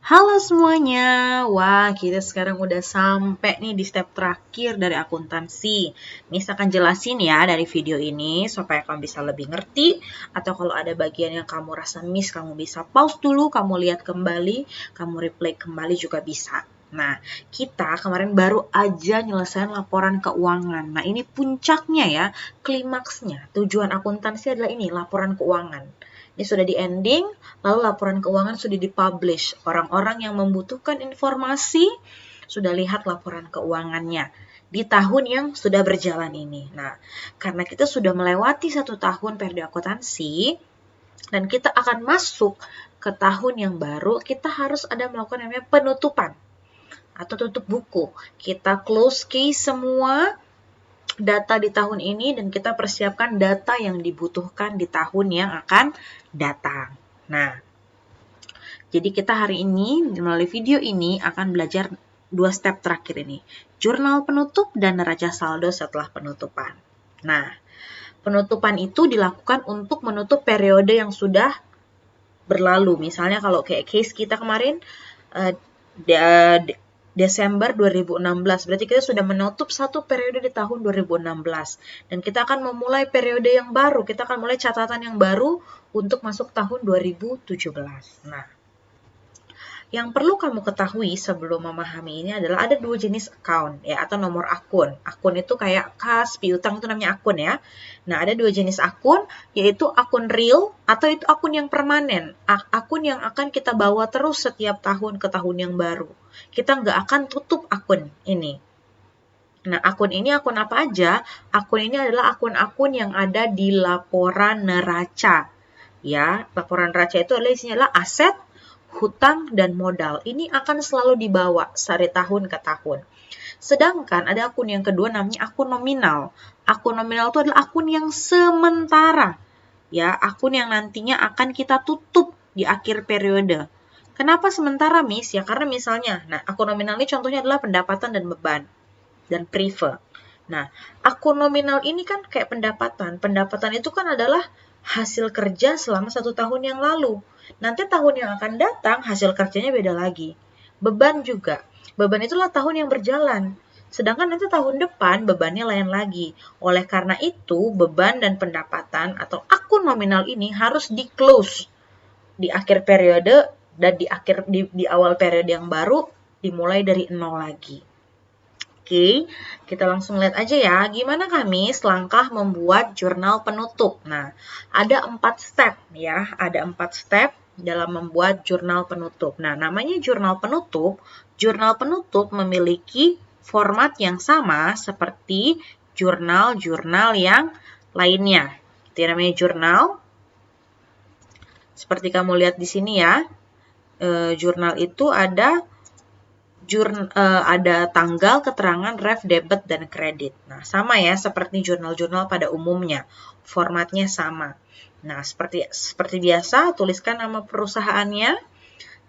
Halo semuanya, wah kita sekarang udah sampai nih di step terakhir dari akuntansi. Miss akan jelasin ya dari video ini supaya kamu bisa lebih ngerti, atau kalau ada bagian yang kamu rasa miss, kamu bisa pause dulu, kamu lihat kembali, kamu replay kembali juga bisa. Nah, kita kemarin baru aja nyelesain laporan keuangan. Nah, ini puncaknya ya, klimaksnya. Tujuan akuntansi adalah ini, laporan keuangan. Ini sudah di ending, lalu laporan keuangan sudah dipublish. Orang-orang yang membutuhkan informasi sudah lihat laporan keuangannya di tahun yang sudah berjalan ini. Nah, karena kita sudah melewati 1 tahun periode akuntansi, dan kita akan masuk ke tahun yang baru, kita harus ada melakukan namanya penutupan atau tutup buku. Kita close case semua data di tahun ini dan kita persiapkan data yang dibutuhkan di tahun yang akan datang. Nah, jadi kita hari ini melalui video ini akan belajar 2 step terakhir ini. Jurnal penutup dan neraca saldo setelah penutupan. Nah, penutupan itu dilakukan untuk menutup periode yang sudah berlalu. Misalnya kalau kayak case kita kemarin Desember 2016, berarti kita sudah menutup 1 periode di tahun 2016. Dan kita akan memulai periode yang baru, kita akan mulai catatan yang baru untuk masuk tahun 2017. Nah, yang perlu kamu ketahui sebelum memahami ini adalah ada 2 jenis account ya, atau nomor akun. Akun itu kayak kas, piutang itu namanya akun ya. Nah, ada 2 jenis akun, yaitu akun real atau itu akun yang permanen. Akun yang akan kita bawa terus setiap tahun ke tahun yang baru. Kita nggak akan tutup akun ini. Nah, akun ini akun apa aja? Akun ini adalah akun-akun yang ada di laporan neraca. Ya, laporan neraca itu adalah isinya adalah aset, hutang, dan modal. Ini akan selalu dibawa dari tahun ke tahun. Sedangkan ada akun yang kedua namanya akun nominal. Akun nominal itu adalah akun yang sementara. Ya, akun yang nantinya akan kita tutup di akhir periode. Kenapa sementara, Miss? Ya, karena misalnya, nah, akun nominal ini contohnya adalah pendapatan dan beban dan prefer. Nah, akun nominal ini kan kayak pendapatan. Pendapatan itu kan adalah hasil kerja selama 1 tahun yang lalu. Nanti tahun yang akan datang hasil kerjanya beda lagi. Beban juga. Beban itulah tahun yang berjalan. Sedangkan nanti tahun depan bebannya lain lagi. Oleh karena itu, beban dan pendapatan atau akun nominal ini harus di-close di akhir periode dan di awal periode yang baru dimulai dari nol lagi. Oke, kita langsung lihat aja ya, gimana kami selangkah membuat jurnal penutup. Nah, ada 4 step ya, ada 4 step dalam membuat jurnal penutup. Nah, namanya jurnal penutup memiliki format yang sama seperti jurnal-jurnal yang lainnya. Itu namanya jurnal. Seperti kamu lihat di sini ya, jurnal itu ada tanggal, keterangan, ref, debit, dan kredit. Nah, sama ya seperti jurnal-jurnal pada umumnya. Formatnya sama. Nah, seperti biasa, tuliskan nama perusahaannya,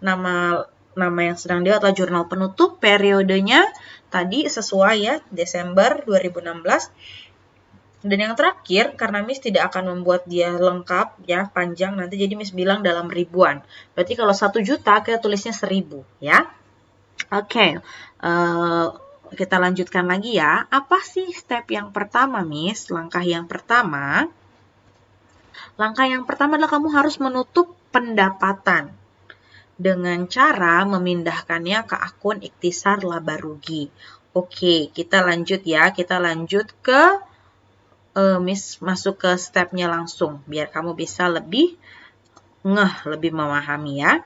nama yang sedang dibuat adalah jurnal penutup, periodenya tadi sesuai ya, Desember 2016. Dan yang terakhir, karena Miss tidak akan membuat dia lengkap ya, panjang nanti, jadi Miss bilang dalam ribuan. Berarti kalau 1 juta, kita tulisnya 1000 ya. Oke, kita lanjutkan lagi ya. Apa sih step yang pertama, Miss? Langkah yang pertama adalah kamu harus menutup pendapatan dengan cara memindahkannya ke akun ikhtisar laba rugi. Oke, kita lanjut ya. Kita lanjut ke Miss masuk ke stepnya langsung, biar kamu bisa lebih lebih memahami ya.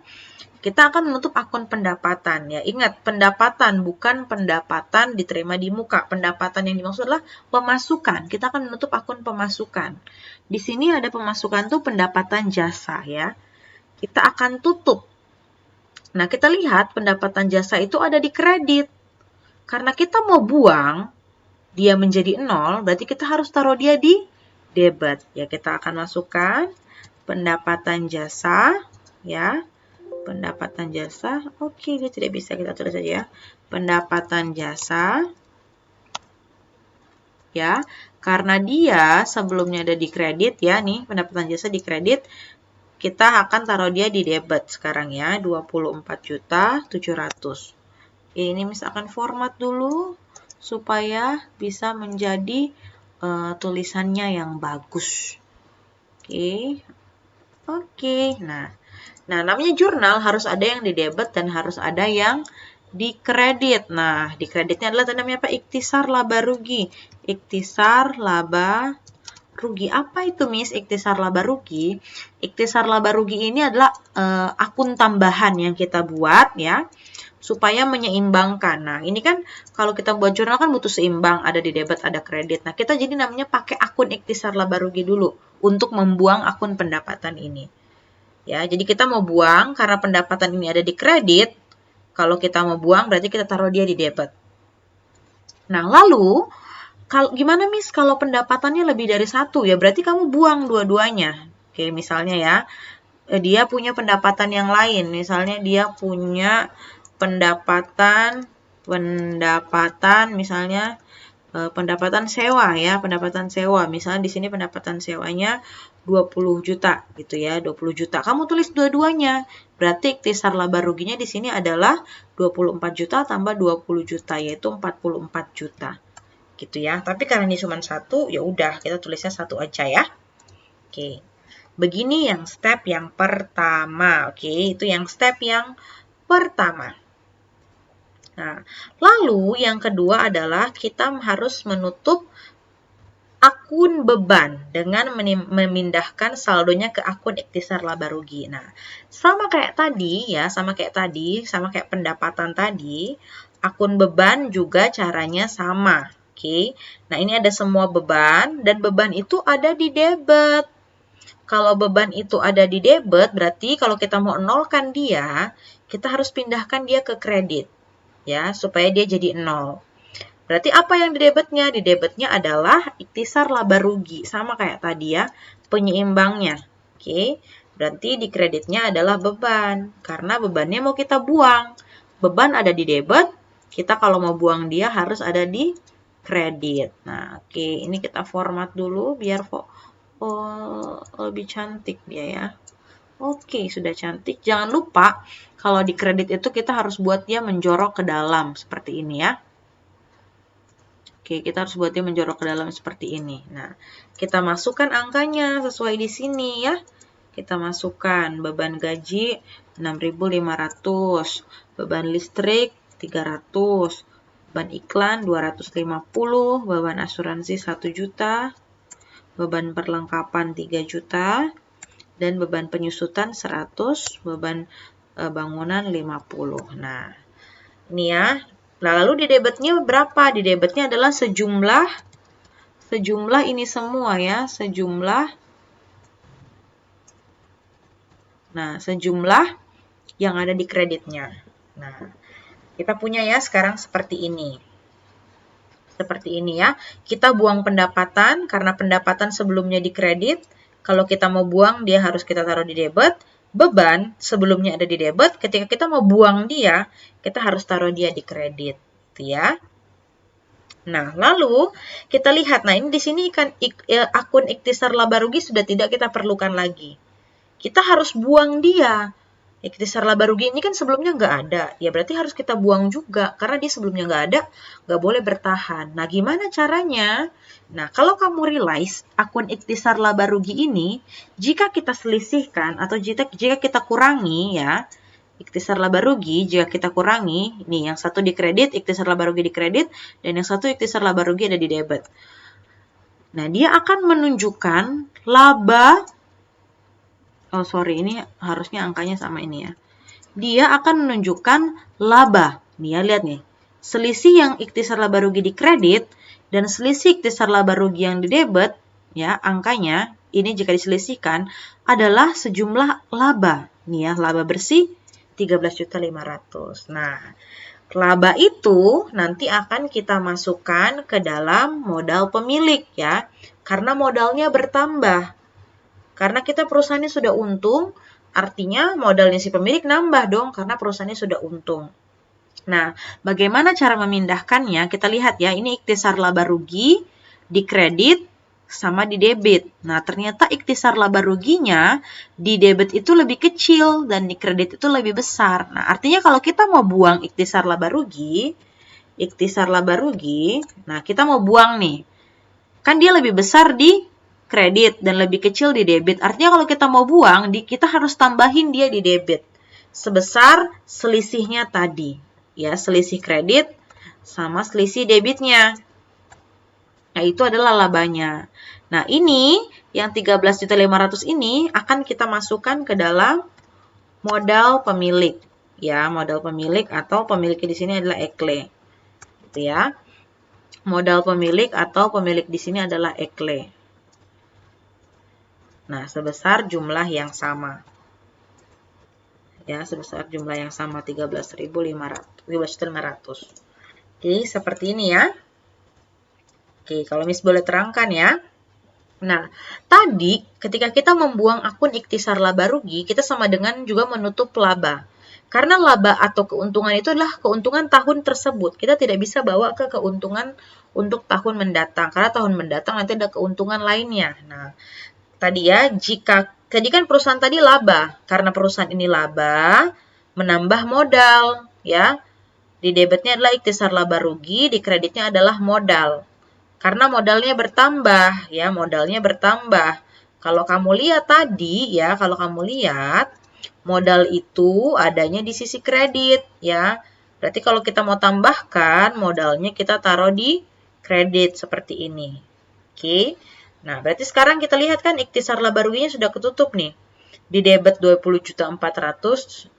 Kita akan menutup akun pendapatan ya. Ingat, pendapatan bukan pendapatan diterima di muka. Pendapatan yang dimaksud adalah pemasukan. Kita akan menutup akun pemasukan. Di sini ada pemasukan tuh pendapatan jasa ya. Kita akan tutup. Nah, kita lihat pendapatan jasa itu ada di kredit. Karena kita mau buang dia menjadi 0, berarti kita harus taruh dia di debit. Ya, kita akan masukkan pendapatan jasa ya. Pendapatan jasa, oke, dia tidak bisa, kita tulis saja ya. Pendapatan jasa, ya, karena dia sebelumnya ada di kredit ya, nih pendapatan jasa di kredit, kita akan taruh dia di debit sekarang ya, 24.700.000. Ini misalkan format dulu supaya bisa menjadi tulisannya yang bagus. Oke. Nah, namanya jurnal harus ada yang di debit dan harus ada yang di kredit. Nah, di kreditnya adalah namanya apa? Ikhtisar laba rugi. Ikhtisar laba rugi. Apa itu, Miss? Ikhtisar laba rugi? Ikhtisar laba rugi ini adalah akun tambahan yang kita buat ya, supaya menyeimbangkan. Nah, ini kan kalau kita buat jurnal kan butuh seimbang, ada di debit, ada kredit. Nah, kita jadi namanya pakai akun ikhtisar laba rugi dulu untuk membuang akun pendapatan ini. Ya, jadi kita mau buang karena pendapatan ini ada di kredit. Kalau kita mau buang berarti kita taruh dia di debit. Nah, lalu gimana, Miss, kalau pendapatannya lebih dari satu? Ya berarti kamu buang dua-duanya. Oke, misalnya ya, dia punya pendapatan yang lain. Misalnya dia punya pendapatan misalnya pendapatan sewa ya, pendapatan sewa. Misalnya di sini pendapatan sewanya 20 juta gitu ya, 20 juta. Kamu tulis dua-duanya. Berarti ikhtisar laba ruginya di sini adalah 24 juta tambah 20 juta, yaitu 44 juta. Gitu ya. Tapi karena ini cuma satu, ya udah kita tulisnya satu aja ya. Oke. Begini yang step yang pertama. Oke, itu yang step yang pertama. Nah, lalu yang kedua adalah kita harus menutup akun beban dengan memindahkan saldonya ke akun ikhtisar laba rugi. Nah, sama kayak tadi ya, sama kayak pendapatan tadi, akun beban juga caranya sama. Oke. Nah, ini ada semua beban dan beban itu ada di debit. Kalau beban itu ada di debit, berarti kalau kita mau nolkan dia, kita harus pindahkan dia ke kredit. Ya, supaya dia jadi 0. Berarti apa yang di debitnya? Di debitnya adalah ikhtisar laba rugi. Sama kayak tadi ya, penyeimbangnya. Oke, berarti di kreditnya adalah beban. Karena bebannya mau kita buang. Beban ada di debit, kita kalau mau buang dia harus ada di kredit. Nah, oke, ini kita format dulu biar lebih cantik dia ya. Oke, sudah cantik. Jangan lupa, kalau di kredit itu kita harus buat dia menjorok ke dalam, seperti ini ya. Oke, kita harus buat dia menjorok ke dalam seperti ini. Nah, kita masukkan angkanya sesuai di sini ya. Kita masukkan beban gaji 6.500, beban listrik 300, beban iklan 250, beban asuransi 1 juta, beban perlengkapan 3 juta, dan beban penyusutan 100, beban bangunan 50. Nah, ini ya. Lalu di debitnya berapa? Di debitnya adalah sejumlah ini semua ya, sejumlah yang ada di kreditnya. Nah, kita punya ya sekarang seperti ini. Seperti ini ya. Kita buang pendapatan karena pendapatan sebelumnya di kredit. Kalau kita mau buang, dia harus kita taruh di debit. Beban sebelumnya ada di debit, ketika kita mau buang dia, kita harus taruh dia di kredit, ya. Nah, lalu kita lihat, nah ini di sini kan akun ikhtisar laba rugi sudah tidak kita perlukan lagi. Kita harus buang dia. Ikhtisar laba rugi ini kan sebelumnya nggak ada, ya berarti harus kita buang juga, karena dia sebelumnya nggak ada, nggak boleh bertahan. Nah, gimana caranya? Nah, kalau kamu realize akun ikhtisar laba rugi ini, jika kita selisihkan atau jika kita kurangi ya, ikhtisar laba rugi jika kita kurangi, nih yang satu di kredit, ikhtisar laba rugi di kredit, dan yang satu ikhtisar laba rugi ada di debit. Nah, dia akan menunjukkan laba, ini harusnya angkanya sama ini ya. Dia akan menunjukkan laba. Nih ya, lihat nih. Selisih yang ikhtisar laba rugi di kredit dan selisih ikhtisar laba rugi yang di debit, ya, angkanya ini jika diselisihkan adalah sejumlah laba. Nih ya, laba bersih 13.500.000. Nah, laba itu nanti akan kita masukkan ke dalam modal pemilik ya. Karena modalnya bertambah. Karena kita perusahaannya sudah untung, artinya modalnya si pemilik nambah dong karena perusahaannya sudah untung. Nah, bagaimana cara memindahkannya? Kita lihat ya, ini ikhtisar laba rugi di kredit sama di debit. Nah, ternyata ikhtisar laba ruginya di debit itu lebih kecil dan di kredit itu lebih besar. Nah, artinya kalau kita mau buang ikhtisar laba rugi, nah kita mau buang nih. Kan dia lebih besar di kredit dan lebih kecil di debit. Artinya kalau kita mau buang, kita harus tambahin dia di debit sebesar selisihnya tadi. Ya, selisih kredit sama selisih debitnya. Nah, itu adalah labanya. Nah, ini yang 13.500.000 ini akan kita masukkan ke dalam modal pemilik. Ya, modal pemilik atau pemiliknya di sini adalah EKLE. Gitu ya. Modal pemilik atau pemilik di sini adalah EKLE. Nah, sebesar jumlah yang sama. Ya, sebesar jumlah yang sama 13.500. Oke, seperti ini ya. Oke, kalau Miss boleh terangkan ya. Nah, tadi ketika kita membuang akun ikhtisar laba rugi, kita sama dengan juga menutup laba. Karena laba atau keuntungan itu adalah keuntungan tahun tersebut. Kita tidak bisa bawa ke keuntungan untuk tahun mendatang. Karena tahun mendatang nanti ada keuntungan lainnya. Nah, tadi ya, tadi kan perusahaan tadi laba. Karena perusahaan ini laba, menambah modal. Ya, di debitnya adalah ikhtisar laba rugi, di kreditnya adalah modal. Karena modalnya bertambah, ya, modalnya bertambah. Kalau kamu lihat tadi, ya, kalau kamu lihat, modal itu adanya di sisi kredit, ya. Berarti kalau kita mau tambahkan, modalnya kita taruh di kredit seperti ini. Oke. Nah, berarti sekarang kita lihat kan ikhtisar laba ruginya sudah ketutup nih. Di debit 24.700.000,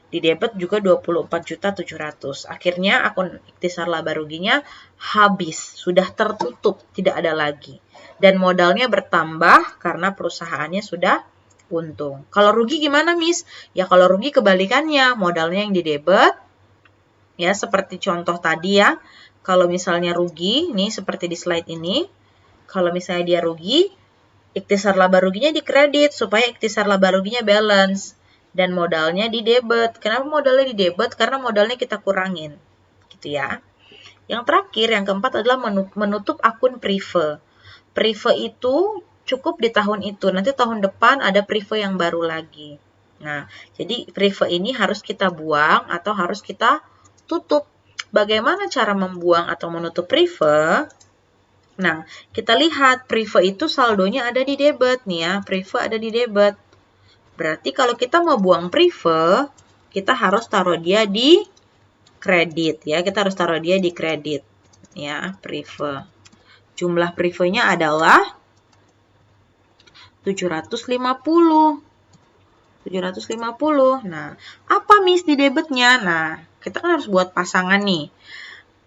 di debit juga 24.700.000. Akhirnya akun ikhtisar laba ruginya habis, sudah tertutup, tidak ada lagi. Dan modalnya bertambah karena perusahaannya sudah untung. Kalau rugi gimana, Miss? Ya kalau rugi kebalikannya, modalnya yang di debit, ya seperti contoh tadi ya. Kalau misalnya rugi, nih seperti di slide ini, kalau misalnya dia rugi, ikhtisar laba ruginya di kredit supaya ikhtisar laba ruginya balance dan modalnya di debit. Kenapa modalnya di debit? Karena modalnya kita kurangin. Gitu ya. Yang terakhir, yang keempat adalah menutup akun prive. Prive itu cukup di tahun itu. Nanti tahun depan ada prive yang baru lagi. Nah, jadi prive ini harus kita buang atau harus kita tutup. Bagaimana cara membuang atau menutup prive? Nah, kita lihat prive itu saldonya ada di debit nih ya. Prive ada di debit. Berarti kalau kita mau buang prive, kita harus taruh dia di kredit ya. Kita harus taruh dia di kredit ya, prive. Jumlah privenya adalah 750. 750. Nah, apa Miss di debitnya? Nah, kita kan harus buat pasangan nih.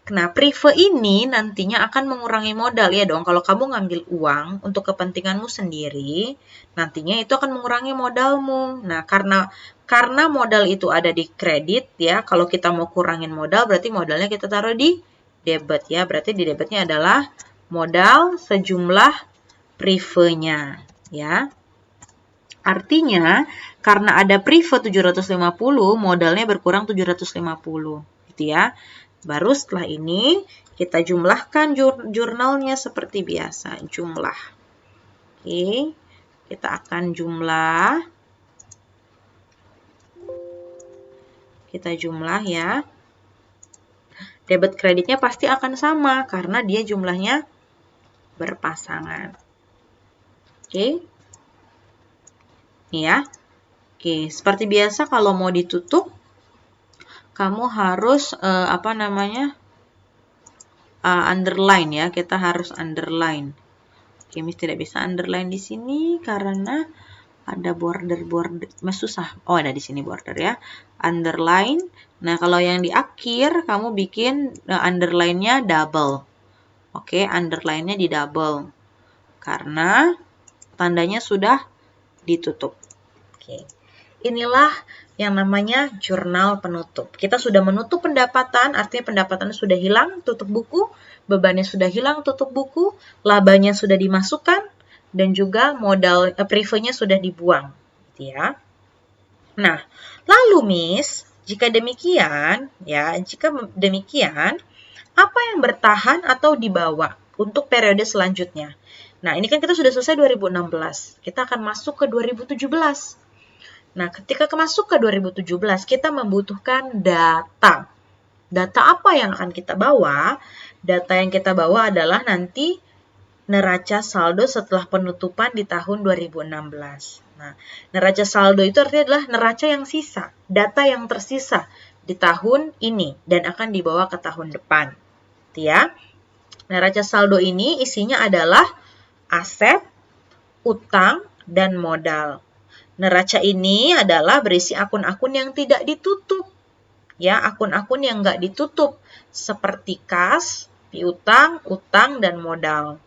Nah, prive ini nantinya akan mengurangi modal ya dong. Kalau kamu ngambil uang untuk kepentinganmu sendiri, nantinya itu akan mengurangi modalmu. Nah, karena modal itu ada di kredit ya, kalau kita mau kurangin modal berarti modalnya kita taruh di debit ya. Berarti di debitnya adalah modal sejumlah privenya ya. Artinya, karena ada prive 750, modalnya berkurang 750 gitu ya. Baru setelah ini kita jumlahkan jurnalnya seperti biasa, jumlah. Oke, kita akan jumlah. Kita jumlah ya. Debit kreditnya pasti akan sama karena dia jumlahnya berpasangan. Oke. Ini ya. Oke, seperti biasa kalau mau ditutup kamu harus underline ya. Kita harus underline. Oke, Miss tidak bisa underline di sini karena ada border. Susah. Oh, ada di sini border ya. Underline. Nah, kalau yang di akhir kamu bikin underline-nya double. Oke, underline-nya di double. Karena tandanya sudah ditutup. Oke. Inilah yang namanya jurnal penutup. Kita sudah menutup pendapatan, artinya pendapatan sudah hilang, tutup buku, bebannya sudah hilang, tutup buku, labanya sudah dimasukkan, dan juga modal privenya sudah dibuang. Ya. Nah, lalu Miss, jika demikian, apa yang bertahan atau dibawa? untuk periode selanjutnya. Nah, ini kan kita sudah selesai 2016. Kita akan masuk ke 2017. Nah, ketika masuk ke 2017, kita membutuhkan data. Data apa yang akan kita bawa? Data yang kita bawa adalah nanti neraca saldo setelah penutupan di tahun 2016. Nah, neraca saldo itu artinya adalah neraca yang sisa, data yang tersisa di tahun ini dan akan dibawa ke tahun depan. Ya. Neraca saldo ini isinya adalah aset, utang, dan modal. Neraca ini adalah berisi akun-akun yang tidak ditutup. Ya, akun-akun yang nggak ditutup seperti kas, piutang, utang, dan modal.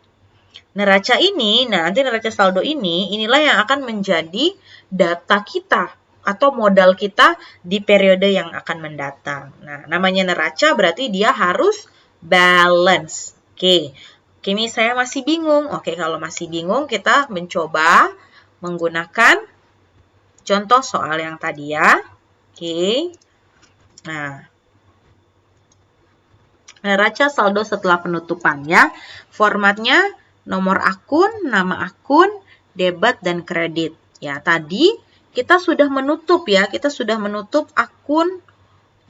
Neraca ini, nah nanti neraca saldo ini, inilah yang akan menjadi data kita atau modal kita di periode yang akan mendatang. Nah, namanya neraca berarti dia harus balance. Oke, Kimi saya masih bingung. Oke, kalau masih bingung kita mencoba menggunakan contoh soal yang tadi ya. Oke, nah neraca saldo setelah penutupan ya. Formatnya nomor akun, nama akun, debit, dan kredit. Ya, tadi kita sudah menutup ya, kita sudah menutup akun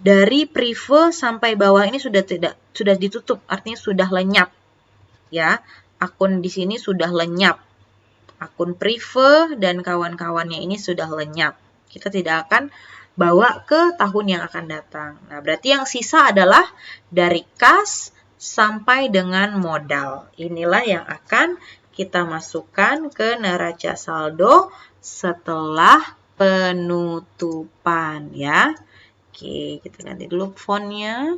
dari prive sampai bawah ini sudah ditutup, artinya sudah lenyap. Ya, akun di sini sudah lenyap. Akun prive dan kawan-kawannya ini sudah lenyap. Kita tidak akan bawa ke tahun yang akan datang. Nah, berarti yang sisa adalah dari kas sampai dengan modal. Inilah yang akan kita masukkan ke neraca saldo setelah penutupan ya. Oke, kita ganti dulu fontnya.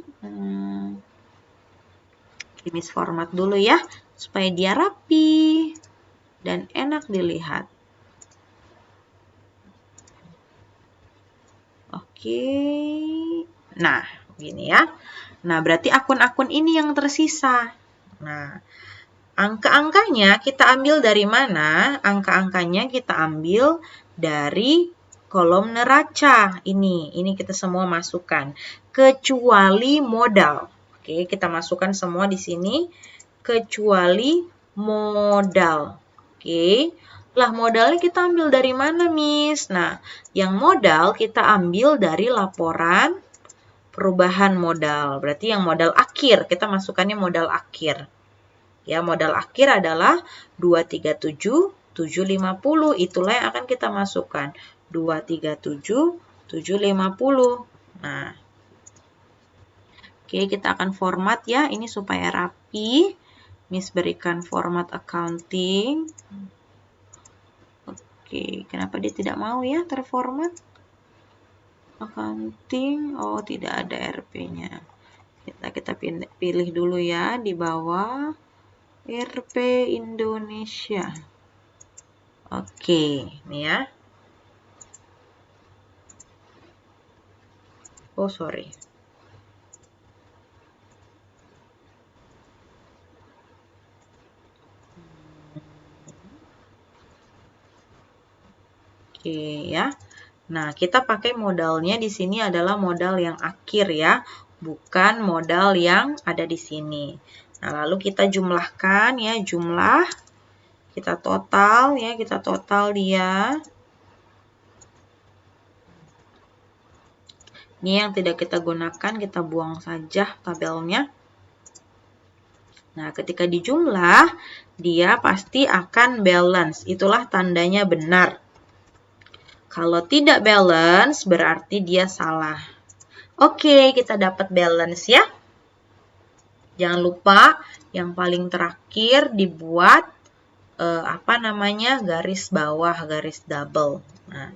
Ini format dulu ya, supaya dia rapi dan enak dilihat. Oke, nah begini ya. Nah, berarti akun-akun ini yang tersisa. Nah, angka-angkanya kita ambil dari mana? Angka-angkanya kita ambil dari kolom neraca. Ini kita semua masukkan. Kecuali modal. Oke, kita masukkan semua di sini. Kecuali modal. Oke. Lah, modalnya kita ambil dari mana, Miss? Nah, yang modal kita ambil dari laporan perubahan modal. Berarti yang modal akhir, kita masukkannya modal akhir. Ya, modal akhir adalah 237, 750. Itulah yang akan kita masukkan. 237, 750. Nah, oke, kita akan format ya. Ini supaya rapi. Miss berikan format accounting. Oke, kenapa dia tidak mau ya terformat? Accounting, oh tidak ada RP-nya. Kita pilih dulu ya di bawah RP Indonesia. Oke, ini ya. Oh, sorry. Oke ya. Nah, kita pakai modalnya di sini adalah modal yang akhir ya, bukan modal yang ada di sini. Nah, lalu kita jumlahkan ya, jumlah. Kita total ya, dia. Ini yang tidak kita gunakan, kita buang saja tabelnya. Nah, ketika dijumlah, dia pasti akan balance. Itulah tandanya benar. Kalau tidak balance, berarti dia salah. Oke, kita dapat balance ya. Jangan lupa yang paling terakhir dibuat garis bawah, garis double. Nah,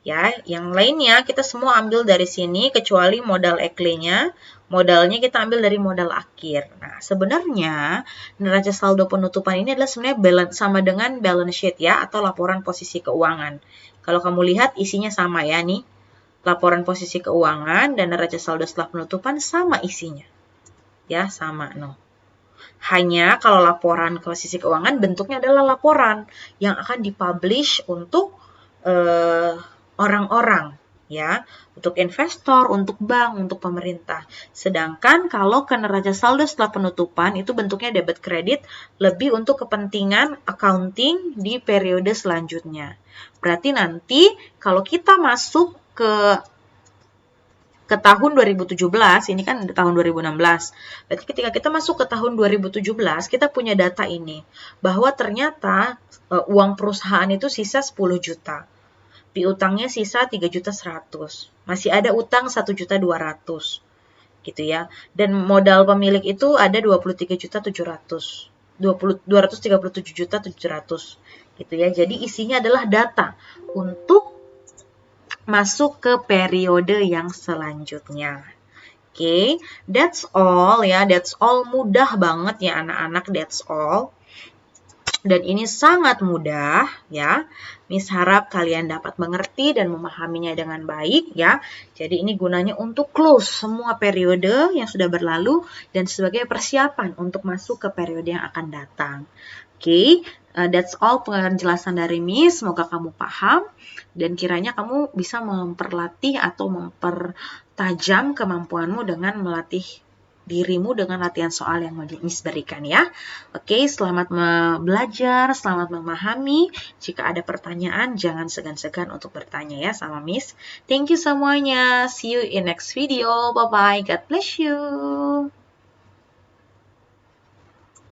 ya, yang lainnya kita semua ambil dari sini kecuali modal ekle-nya. Modalnya kita ambil dari modal akhir. Nah, sebenarnya neraca saldo penutupan ini adalah sebenarnya balance sama dengan balance sheet ya, atau laporan posisi keuangan. Kalau kamu lihat isinya sama ya nih. Laporan posisi keuangan dan neraca saldo setelah penutupan sama isinya. Ya, sama no. Hanya kalau laporan posisi keuangan bentuknya adalah laporan yang akan dipublish untuk orang-orang ya, untuk investor, untuk bank, untuk pemerintah. Sedangkan kalau ke neraca saldo setelah penutupan itu bentuknya debit kredit lebih untuk kepentingan accounting di periode selanjutnya. Berarti nanti kalau kita masuk ke tahun 2017, ini kan tahun 2016. Berarti ketika kita masuk ke tahun 2017, kita punya data ini bahwa ternyata uang perusahaan itu sisa 10 juta. Piutangnya sisa 3.100.000. Masih ada utang 1.200.000 gitu ya. Dan modal pemilik itu ada 23.700.000. 237.700 gitu ya. Jadi isinya adalah data untuk masuk ke periode yang selanjutnya. Oke, that's all ya. That's all, mudah banget ya anak-anak, that's all. Dan ini sangat mudah ya. Miss harap kalian dapat mengerti dan memahaminya dengan baik ya. Jadi ini gunanya untuk close semua periode yang sudah berlalu dan sebagai persiapan untuk masuk ke periode yang akan datang. Oke, that's all penjelasan dari Miss. Semoga kamu paham dan kiranya kamu bisa memperlatih atau mempertajam kemampuanmu dengan melatih dirimu dengan latihan soal yang Miss berikan ya. Oke, selamat belajar, selamat memahami. Jika ada pertanyaan, jangan segan-segan untuk bertanya ya sama Miss. Thank you semuanya. See you in next video. Bye-bye. God bless you.